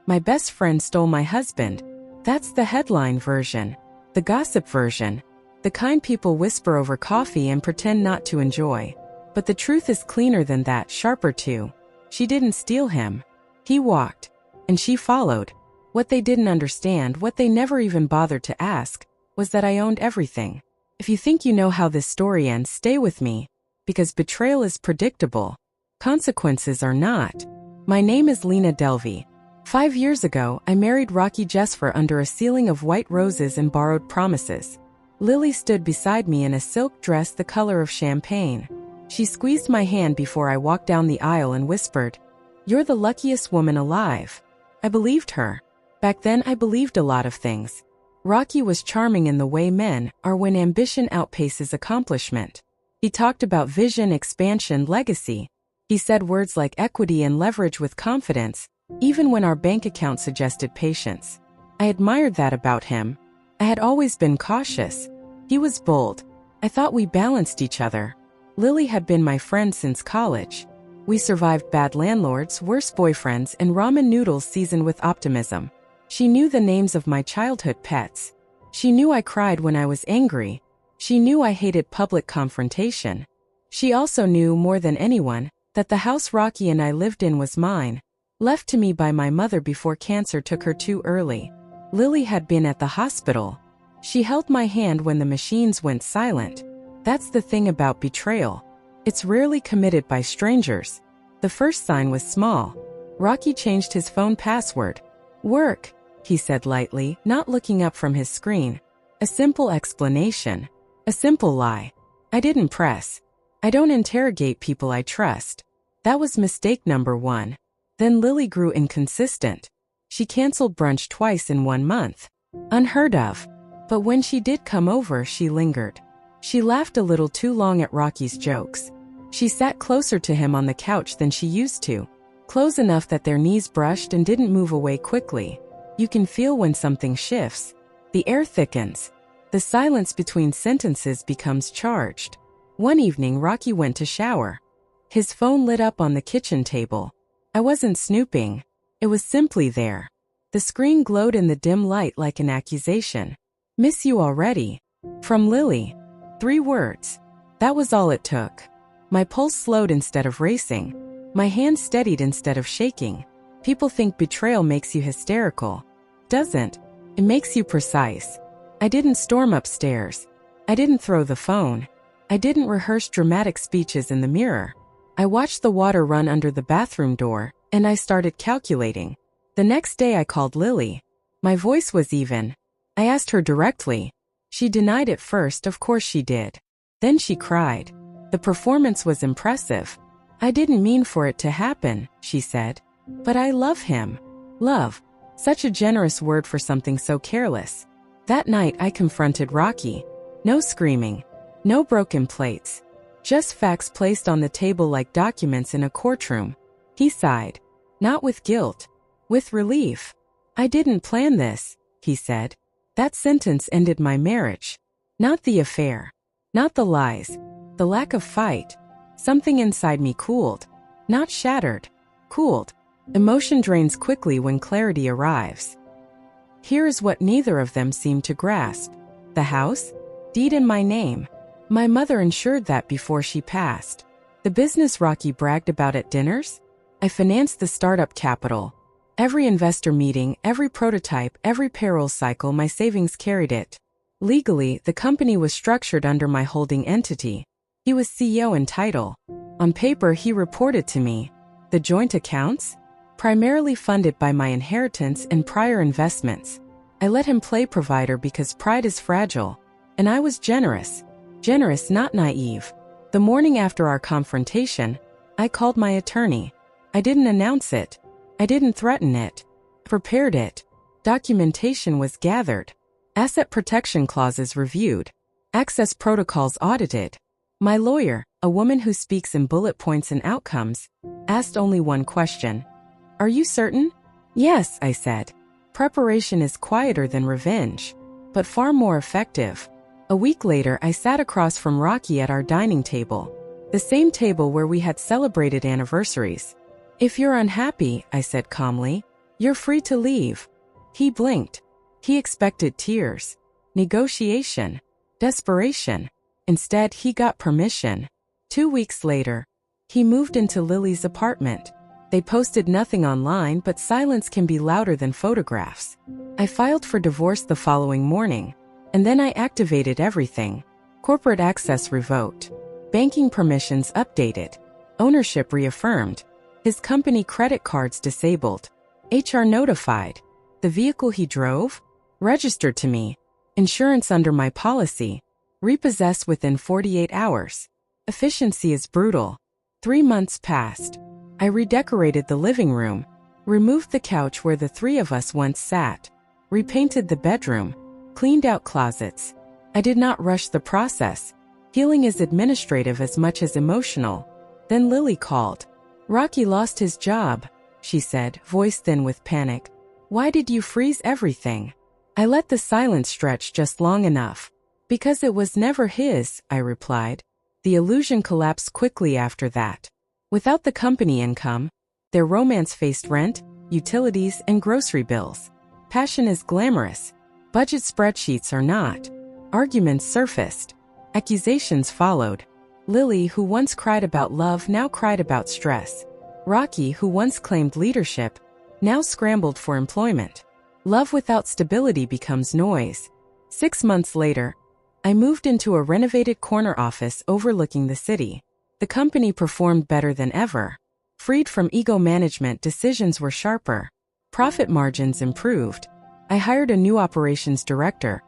My best friend stole my husband. That's the headline version. The gossip version. The kind people whisper over coffee and pretend not to enjoy. But the truth is cleaner than that, sharper too. She didn't steal him. He walked. And she followed. What they didn't understand, what they never even bothered to ask, was that I owned everything. If you think you know how this story ends, stay with me. Because betrayal is predictable. Consequences are not. My name is Lena Delvey. 5 years ago, I married Rocky Jesfer under a ceiling of white roses and borrowed promises. Lily stood beside me in a silk dress the color of champagne. She squeezed my hand before I walked down the aisle and whispered, "You're the luckiest woman alive." I believed her. Back then I believed a lot of things. Rocky was charming in the way men are when ambition outpaces accomplishment. He talked about vision, expansion, legacy. He said words like equity and leverage with confidence, even when our bank account suggested patience. I admired that about him. I had always been cautious. He was bold. I thought we balanced each other. Lily had been my friend since college. We survived bad landlords, worse boyfriends, and ramen noodles seasoned with optimism. She knew the names of my childhood pets. She knew I cried when I was angry. She knew I hated public confrontation. She also knew, more than anyone, that the house Rocky and I lived in was mine, left to me by my mother before cancer took her too early. Lily had been at the hospital. She held my hand when the machines went silent. That's the thing about betrayal. It's rarely committed by strangers. The first sign was small. Rocky changed his phone password. "Work," he said lightly, not looking up from his screen. A simple explanation. A simple lie. I didn't press. I don't interrogate people I trust. That was mistake number 1. Then Lily grew inconsistent. She canceled brunch twice in 1 month. Unheard of. But when she did come over, she lingered. She laughed a little too long at Rocky's jokes. She sat closer to him on the couch than she used to. Close enough that their knees brushed and didn't move away quickly. You can feel when something shifts. The air thickens. The silence between sentences becomes charged. One evening, Rocky went to shower. His phone lit up on the kitchen table. I wasn't snooping. It was simply there. The screen glowed in the dim light like an accusation. "Miss you already." From Lily. 3 words. That was all it took. My pulse slowed instead of racing. My hand steadied instead of shaking. People think betrayal makes you hysterical. Doesn't. It makes you precise. I didn't storm upstairs. I didn't throw the phone. I didn't rehearse dramatic speeches in the mirror. I watched the water run under the bathroom door, and I started calculating. The next day I called Lily. My voice was even. I asked her directly. She denied it first, of course she did. Then she cried. The performance was impressive. "I didn't mean for it to happen," she said. "But I love him." Love. Such a generous word for something so careless. That night I confronted Rocky. No screaming. No broken plates. Just facts placed on the table like documents in a courtroom. He sighed. Not with guilt. With relief. "I didn't plan this," he said. That sentence ended my marriage. Not the affair. Not the lies. The lack of fight. Something inside me cooled. Not shattered. Cooled. Emotion drains quickly when clarity arrives. Here is what neither of them seemed to grasp. The house? Deed in my name. My mother ensured that before she passed. The business Rocky bragged about at dinners? I financed the startup capital. Every investor meeting, every prototype, every payroll cycle, my savings carried it. Legally, the company was structured under my holding entity. He was CEO in title. On paper, he reported to me. The joint accounts? Primarily funded by my inheritance and prior investments. I let him play provider because pride is fragile. And I was generous. Generous, not naive. The morning after our confrontation, I called my attorney. I didn't announce it. I didn't threaten it. Prepared it. Documentation was gathered. Asset protection clauses reviewed. Access protocols audited. My lawyer, a woman who speaks in bullet points and outcomes, asked only one question. "Are you certain?" "Yes," I said. Preparation is quieter than revenge, but far more effective. A week later, I sat across from Rocky at our dining table, the same table where we had celebrated anniversaries. "If you're unhappy," I said calmly, You're free to leave. He blinked. He expected tears, negotiation, desperation. Instead, he got permission. 2 weeks later, he moved into Lily's apartment. They posted nothing online, but silence can be louder than photographs. I filed for divorce the following morning, and then I activated everything. Corporate access revoked. Banking permissions updated. Ownership reaffirmed. His company credit cards disabled. HR notified. The vehicle he drove? Registered to me. Insurance under my policy. Repossessed within 48 hours. Efficiency is brutal. 3 months passed. I redecorated the living room, removed the couch where the three of us once sat, repainted the bedroom, cleaned out closets. I did not rush the process. Healing is administrative as much as emotional. Then Lily called. Rocky lost his job, she said, voice thin with panic. Why did you freeze everything? I let the silence stretch just long enough. Because it was never his, I replied. The illusion collapsed quickly after that. Without the company income, their romance faced rent, utilities, and grocery bills. Passion is glamorous. Budget spreadsheets are not. Arguments surfaced. Accusations followed. Lily, who once cried about love, now cried about stress. Rocky, who once claimed leadership, now scrambled for employment. Love without stability becomes noise. 6 months later, I moved into a renovated corner office overlooking the city. The company performed better than ever. Freed from ego management, decisions were sharper. Profit margins improved. I hired a new operations director.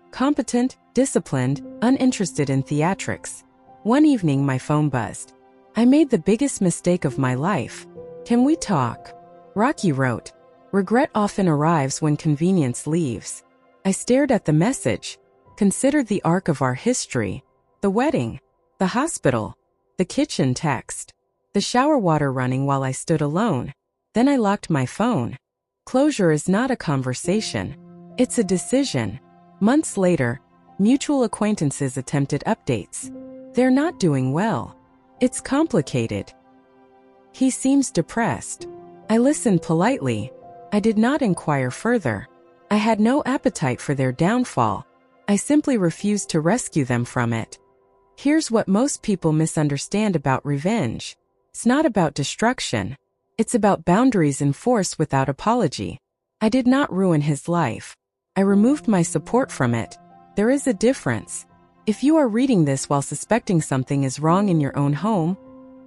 Competent, disciplined, uninterested in theatrics. One evening my phone buzzed. I made the biggest mistake of my life. Can we talk? Rocky wrote. Regret often arrives when convenience leaves. I stared at the message. Considered the arc of our history. The wedding. The hospital. The kitchen text. The shower water running while I stood alone. Then I locked my phone. Closure is not a conversation. It's a decision. Months later, mutual acquaintances attempted updates. They're not doing well. It's complicated. He seems depressed. I listened politely. I did not inquire further. I had no appetite for their downfall. I simply refused to rescue them from it. Here's what most people misunderstand about revenge. It's not about destruction. It's about boundaries enforced without apology. I did not ruin his life. I removed my support from it. There is a difference. If you are reading this while suspecting something is wrong in your own home,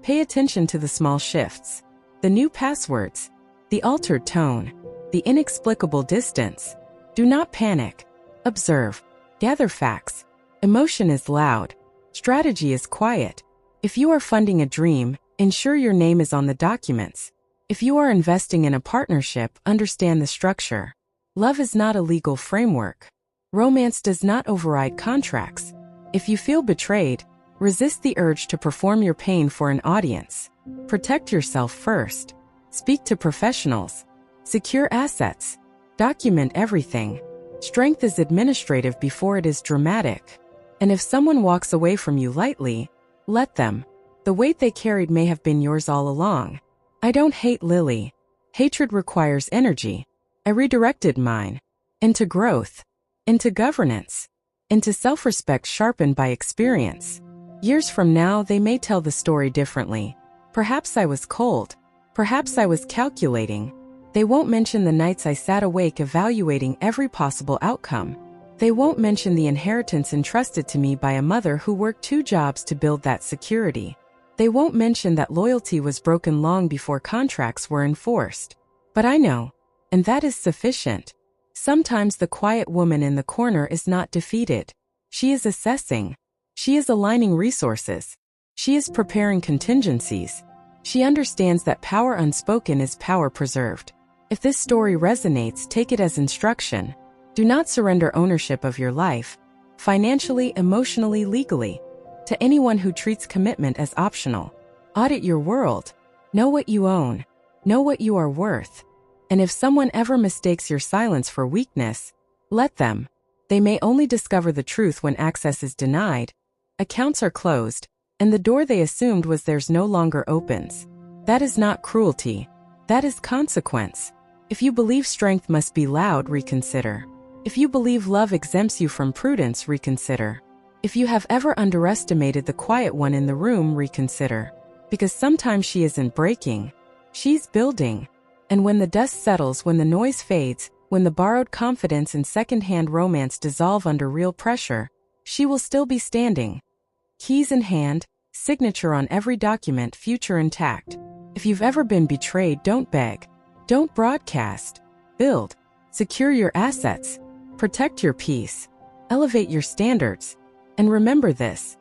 pay attention to the small shifts. The new passwords. The altered tone. The inexplicable distance. Do not panic. Observe. Gather facts. Emotion is loud. Strategy is quiet. If you are funding a dream, ensure your name is on the documents. If you are investing in a partnership, understand the structure. Love is not a legal framework. Romance does not override contracts. If you feel betrayed, resist the urge to perform your pain for an audience. Protect yourself first. Speak to professionals. Secure assets. Document everything. Strength is administrative before it is dramatic. And if someone walks away from you lightly, let them. The weight they carried may have been yours all along. I don't hate Lily. Hatred requires energy. I redirected mine. Into growth. Into governance. Into self-respect sharpened by experience. Years from now, they may tell the story differently. Perhaps I was cold. Perhaps I was calculating. They won't mention the nights I sat awake evaluating every possible outcome. They won't mention the inheritance entrusted to me by a mother who worked 2 jobs to build that security. They won't mention that loyalty was broken long before contracts were enforced. But I know, and that is sufficient. Sometimes the quiet woman in the corner is not defeated. She is assessing. She is aligning resources. She is preparing contingencies. She understands that power unspoken is power preserved. If this story resonates, take it as instruction. Do not surrender ownership of your life, financially, emotionally, legally, to anyone who treats commitment as optional. Audit your world. Know what you own. Know what you are worth. And if someone ever mistakes your silence for weakness, let them. They may only discover the truth when access is denied, accounts are closed, and the door they assumed was theirs no longer opens. That is not cruelty. That is consequence. If you believe strength must be loud, reconsider. If you believe love exempts you from prudence, reconsider. If you have ever underestimated the quiet one in the room, reconsider. Because sometimes she isn't breaking, she's building. And when the dust settles, when the noise fades, when the borrowed confidence and second-hand romance dissolve under real pressure, she will still be standing. Keys in hand, signature on every document, future intact. If you've ever been betrayed, don't beg. Don't broadcast. Build. Secure your assets. Protect your peace. Elevate your standards. And remember this: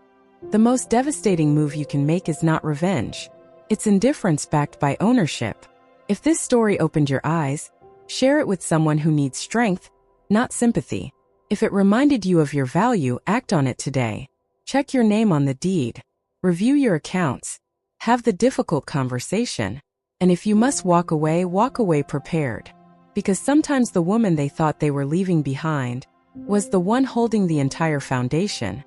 the most devastating move you can make is not revenge. It's indifference backed by ownership. If this story opened your eyes, share it with someone who needs strength, not sympathy. If it reminded you of your value, act on it today. Check your name on the deed. Review your accounts. Have the difficult conversation. And if you must walk away prepared. Because sometimes the woman they thought they were leaving behind was the one holding the entire foundation.